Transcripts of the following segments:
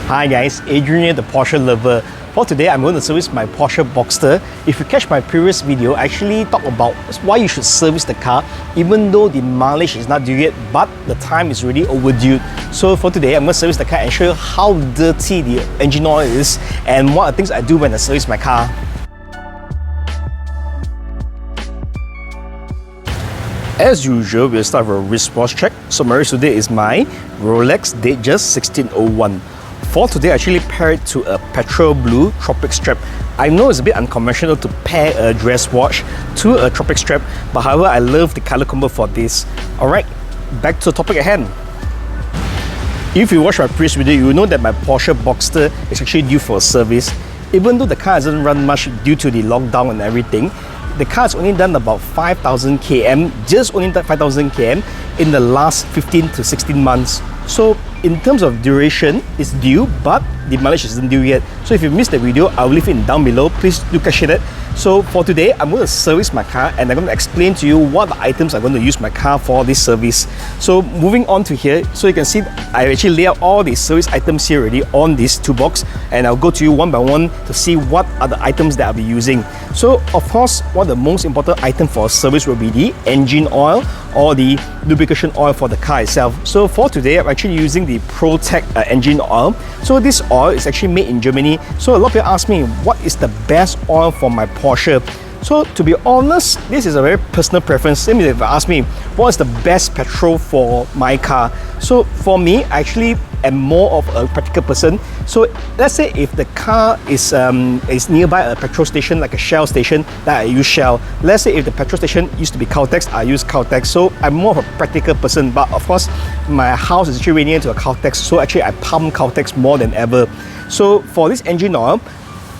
Hi guys, Adrian here, the Porsche lover. For today, I'm going to service my Porsche Boxster. If you catch my previous video, I actually talk about why you should service the car even though the mileage is not due yet, but the time is really overdue. So for today, I'm going to service the car and show you how dirty the engine oil is and what are things I do when I service my car. As usual, we'll start with a wristwatch check. So my wrist today is my Rolex Datejust 1601. For today, I actually paired it to a petrol blue Tropic strap. I know it's a bit unconventional to pair a dress watch to a Tropic strap, but however, I love the color combo for this. Alright, back to the topic at hand. If you watch my previous video, you will know that my Porsche Boxster is actually due for a service. Even though the car hasn't run much due to the lockdown and everything, the car has only done about 5,000 km, just only done 5,000 km in the last 15 to 16 months. So in terms of duration, it's due, but the mileage isn't due yet. So if you missed the video, I'll leave it down below. Please do catch it. So for today, I'm going to service my car and I'm going to explain to you what the items I'm going to use my car for this service. So moving on to here, so you can see I actually lay out all the service items here already on this toolbox, and I'll go to you one by one to see what are the items that I'll be using. So of course, one of the most important item for service will be the engine oil or the lubrication oil for the car itself. So for today, I'm actually using the Pro-tec engine oil. So this oil is actually made in Germany. So a lot of people ask me, what is the best oil for my Porsche? So to be honest, this is a very personal preference. Same if you ask me, what is the best petrol for my car? So for me, I actually am more of a practical person. So let's say if the car is nearby a petrol station, like a Shell station, that I use Shell. Let's say if the petrol station used to be Caltex, I use Caltex. So I'm more of a practical person, but of course, my house is actually really near to a Caltex, so actually I pump Caltex more than ever. So for this engine oil,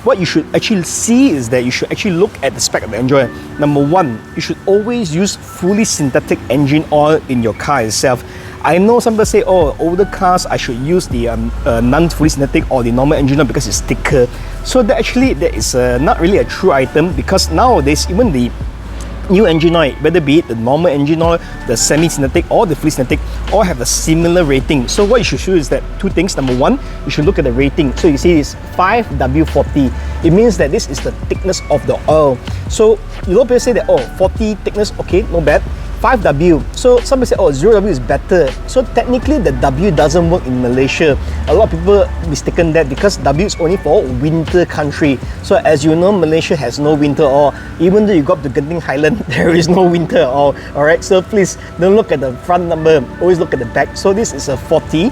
what you should actually see is that you should actually look at the spec of the engine oil. Number one, you should always use fully synthetic engine oil in your car itself. I know some people say, oh, older cars, I should use the non-fully synthetic or the normal engine oil because it's thicker. So that is not really a true item, because nowadays, even the new engine oil, whether be it the normal engine oil, the semi-synthetic or the fully synthetic, all have a similar rating. So what you should do is that two things. Number one, you should look at the rating. So you see it's 5W40. It means that this is the thickness of the oil. So a lot of people say that, oh, 40 thickness, okay, not bad. 5W. So some people say, oh, 0W is better. So technically the W doesn't work in Malaysia. A lot of people mistaken that because W is only for winter country. So as you know, Malaysia has no winter at all. Even though you go up to Genting Highland, there is no winter at all. Alright, so please don't look at the front number, always look at the back. So this is a 40,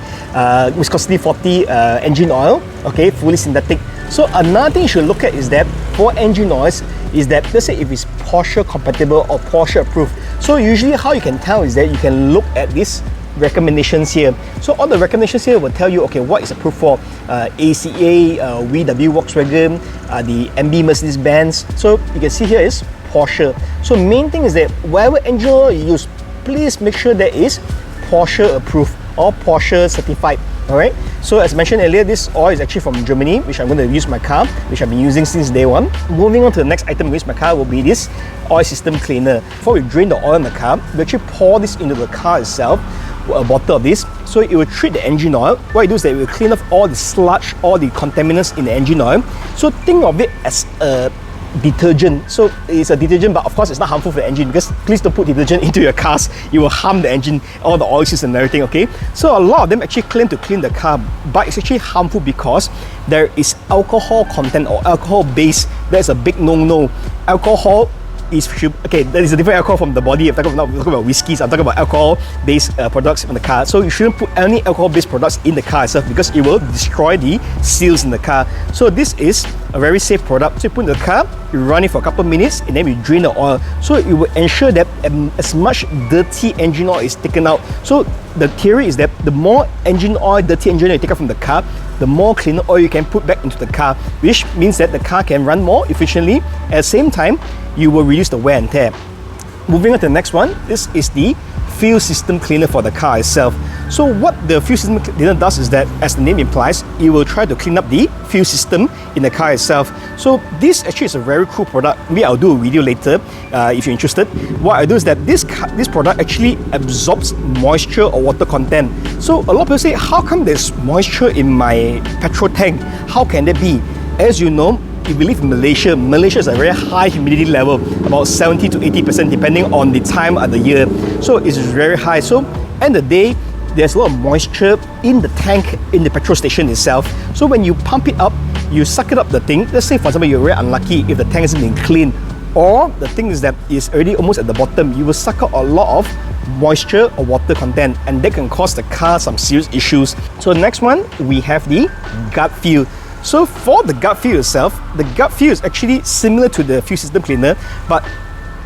viscosity 40 engine oil, okay, fully synthetic. So another thing you should look at is that for engine oils, is that let's say if it's Porsche compatible or Porsche approved. So usually how you can tell is that you can look at these recommendations here. So all the recommendations here will tell you, okay, what is approved for ACA, VW Volkswagen, the MB Mercedes-Benz. So you can see here is Porsche. So main thing is that whatever engine oil you use, please make sure that is Porsche approved or Porsche certified. Alright, so as mentioned earlier, this oil is actually from Germany, which I'm going to use my car, which I've been using since day one. Moving on to the next item we use my car will be this oil system cleaner. Before we drain the oil in the car, we actually pour this into the car itself, a bottle of this. So it will treat the engine oil. What it do is that it will clean off all the sludge, all the contaminants in the engine oil. So think of it as a detergent. So it's a detergent, but of course it's not harmful for the engine, because please don't put detergent into your cars. You will harm the engine, all the oil system and everything, okay? So a lot of them actually claim to clean the car, but it's actually harmful because there is alcohol content or alcohol base. That's a big no-no. Alcohol is, okay, there is a different alcohol from the body. I'm talking about whiskeys, I'm talking about alcohol-based products in the car. So you shouldn't put any alcohol-based products in the car itself, because it will destroy the seals in the car. So this is a very safe product. So you put in the car, you run it for a couple of minutes, and then you drain the oil. So it will ensure that as much dirty engine oil is taken out. So the theory is that the more engine oil, dirty engine oil you take out from the car, the more cleaner oil you can put back into the car, which means that the car can run more efficiently. At the same time, you will reduce the wear and tear. Moving on to the next one, this is the fuel system cleaner for the car itself. So what the fuel system cleaner does is that, as the name implies, it will try to clean up the fuel system in the car itself. So this actually is a very cool product. Maybe I'll do a video later if you're interested. What I do is that this product actually absorbs moisture or water content. So a lot of people say, how come there's moisture in my petrol tank? How can that be? As you know, if we live in Malaysia, Malaysia is a very high humidity level, about 70 to 80% depending on the time of the year. So it's very high. So end of the day, there's a lot of moisture in the tank in the petrol station itself. So when you pump it up, you suck it up the thing. Let's say for example, you're very unlucky if the tank hasn't been cleaned, or the thing is that it's already almost at the bottom, you will suck out a lot of moisture or water content, and that can cause the car some serious issues. So next one, we have the gut feel. So for the gut feel itself, the gut feel is actually similar to the fuel system cleaner, but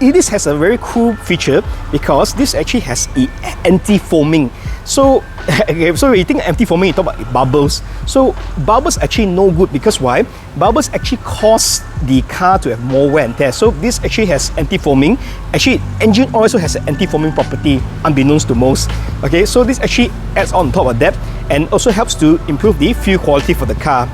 it has a very cool feature because this actually has anti-foaming. So, so when you think anti-foaming, you talk about bubbles. So bubbles actually no good because why? Bubbles actually cause the car to have more wear and tear. So this actually has anti-foaming. Actually, engine oil also has an anti-foaming property, unbeknownst to most. Okay, so this actually adds on top of that and also helps to improve the fuel quality for the car.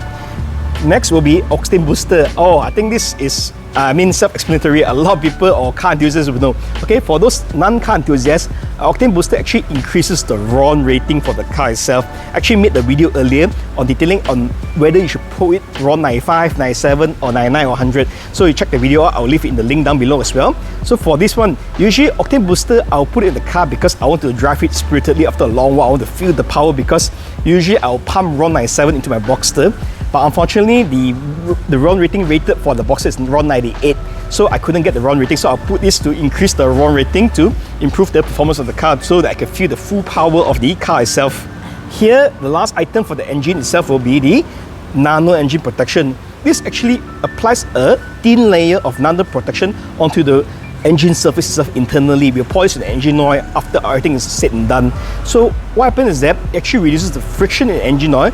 Next will be Octane Booster. Oh, I think this is self-explanatory. A lot of people or car enthusiasts will know. Okay, for those non-car enthusiasts, Octane Booster actually increases the RON rating for the car itself. Actually made the video earlier on detailing on whether you should put it RON 95, 97 or 99 or 100. So you check the video out, I'll leave it in the link down below as well. So for this one, usually Octane Booster, I'll put it in the car because I want to drive it spiritedly after a long while. I want to feel the power because usually I'll pump RON 97 into my Boxster. But unfortunately, the RON rating rated for the Boxster is RON 98. So I couldn't get the RON rating. So I'll put this to increase the RON rating to improve the performance of the car so that I can feel the full power of the car itself. Here, the last item for the engine itself will be the Nano Engine Protection. This actually applies a thin layer of Nano Protection onto the engine surface itself internally. We'll polish the engine oil after everything is said and done. So what happens is that it actually reduces the friction in the engine oil,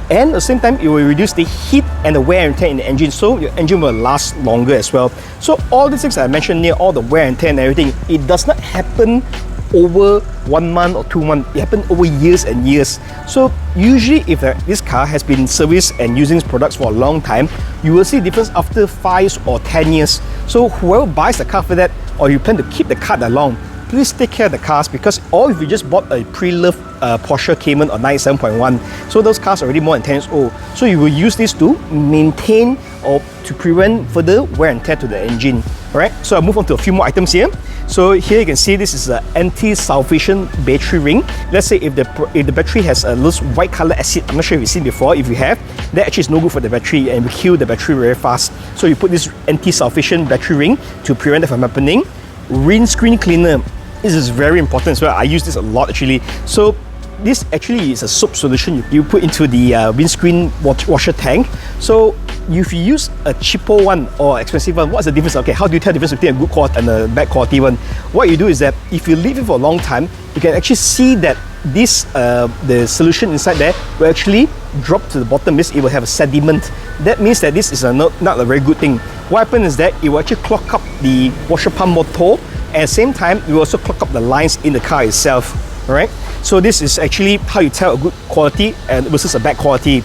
and at the same time it will reduce the heat and the wear and tear in the engine, so your engine will last longer as well. So all these things I mentioned here, all the wear and tear and everything, it does not happen over 1 month or 2 months. It happens over years and years. So usually if this car has been serviced and using these products for a long time, you will see a difference after 5 or 10 years. So whoever buys the car for that, or you plan to keep the car that long, please take care of the cars, because or if you just bought a pre-loved Porsche Cayman or 97.1, so those cars are already more than 10 years old. So you will use this to maintain or to prevent further wear and tear to the engine. Alright, so I'll move on to a few more items here. So here you can see this is an anti-sulphation battery ring. Let's say if the battery has a little white color acid, I'm not sure if you've seen before. If you have, that actually is no good for the battery and will kill the battery very fast. So you put this anti-sulphation battery ring to prevent that from happening. Windscreen Cleaner. This is very important as well. I use this a lot actually. So this actually is a soap solution you put into the windscreen washer tank. So if you use a cheaper one or expensive one, what's the difference? Okay, how do you tell the difference between a good quality and a bad quality one? What you do is that if you leave it for a long time, you can actually see that this the solution inside there will actually drop to the bottom. Means it will have a sediment. That means that this is not a very good thing. What happens is that it will actually clog up the washer pump motor. At the same time, it will also clog up the lines in the car itself. Alright, so this is actually how you tell a good quality and versus a bad quality.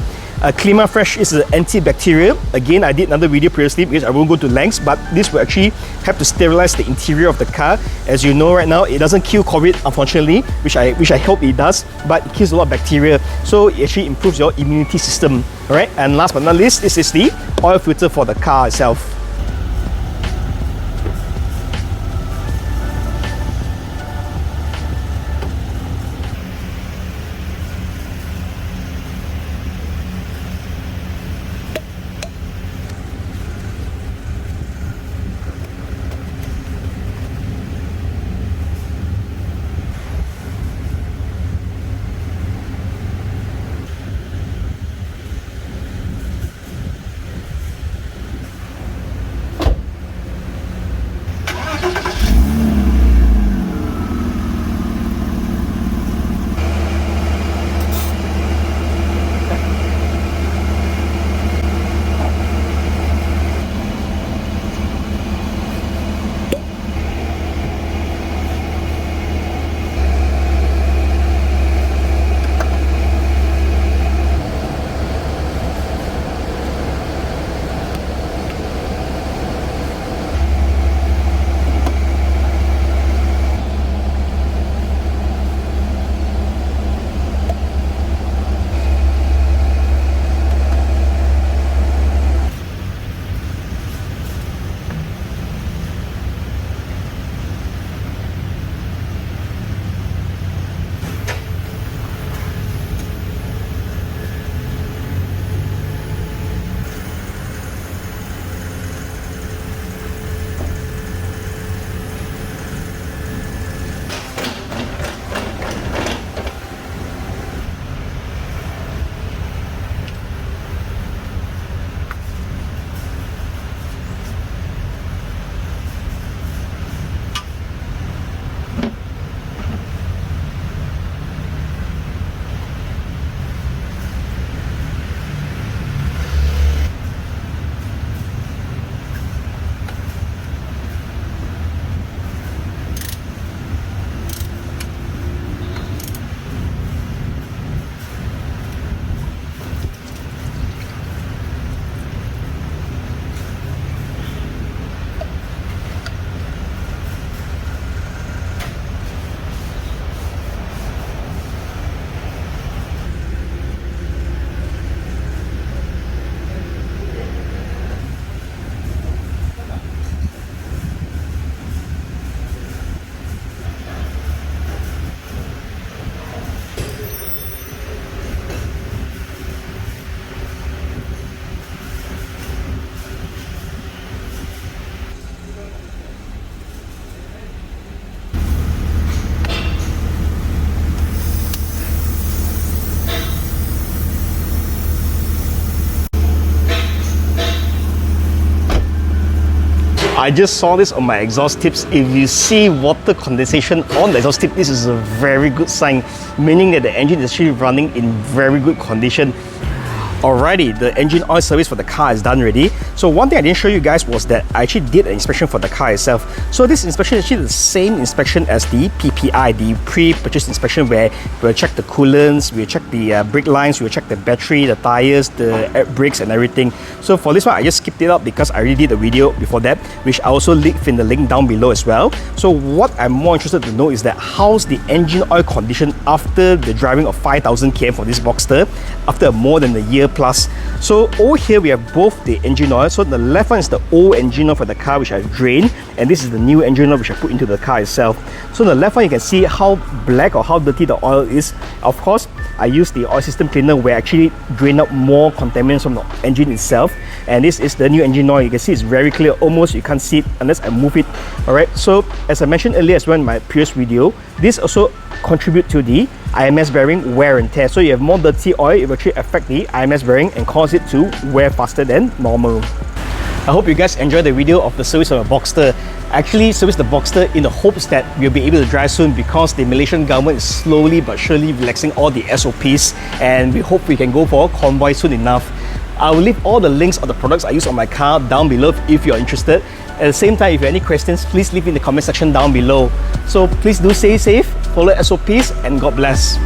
Klima Fresh is an antibacterial. Again, I did another video previously because I won't go to lengths, but this will actually help to sterilize the interior of the car. As you know right now, it doesn't kill COVID, unfortunately, which I hope it does, but it kills a lot of bacteria. So it actually improves your immunity system. Alright, and last but not least, this is the oil filter for the car itself. I just saw this on my exhaust tips. If you see water condensation on the exhaust tip, this is a very good sign, meaning that the engine is actually running in very good condition. Alrighty, the engine oil service for the car is done already. So one thing I didn't show you guys was that I actually did an inspection for the car itself. So this inspection is actually the same inspection as the PPI, the pre-purchase inspection, where we'll check the coolants, we'll check the brake lines, we'll check the battery, the tires, the brakes and everything. So for this one, I just skipped it out because I already did a video before that, which I also linked in the link down below as well. So what I'm more interested to know is that how's the engine oil condition after the driving of 5,000 km for this Boxster, after more than a year plus. So over here we have both the engine oil. So the left one is the old engine oil for the car, which I drained, and this is the new engine oil which I put into the car itself. So the left one, you can see how black or how dirty the oil is. Of course, I used the oil system cleaner where I actually drain out more contaminants from the engine itself, and this is the new engine oil. You can see it's very clear, almost you can't see it unless I move it. Alright, so as I mentioned earlier as well in my previous video, this also contribute to the IMS bearing wear and tear. So you have more dirty oil, it will actually affect the IMS bearing and cause it to wear faster than normal. I hope you guys enjoyed the video of the service of a Boxster. I actually serviced the Boxster in the hopes that we'll be able to drive soon, because the Malaysian government is slowly but surely relaxing all the SOPs, and we hope we can go for a convoy soon enough. I will leave all the links of the products I use on my car down below if you're interested. At the same time, if you have any questions, please leave in the comment section down below. So please do stay safe, follow SOPs, and God bless.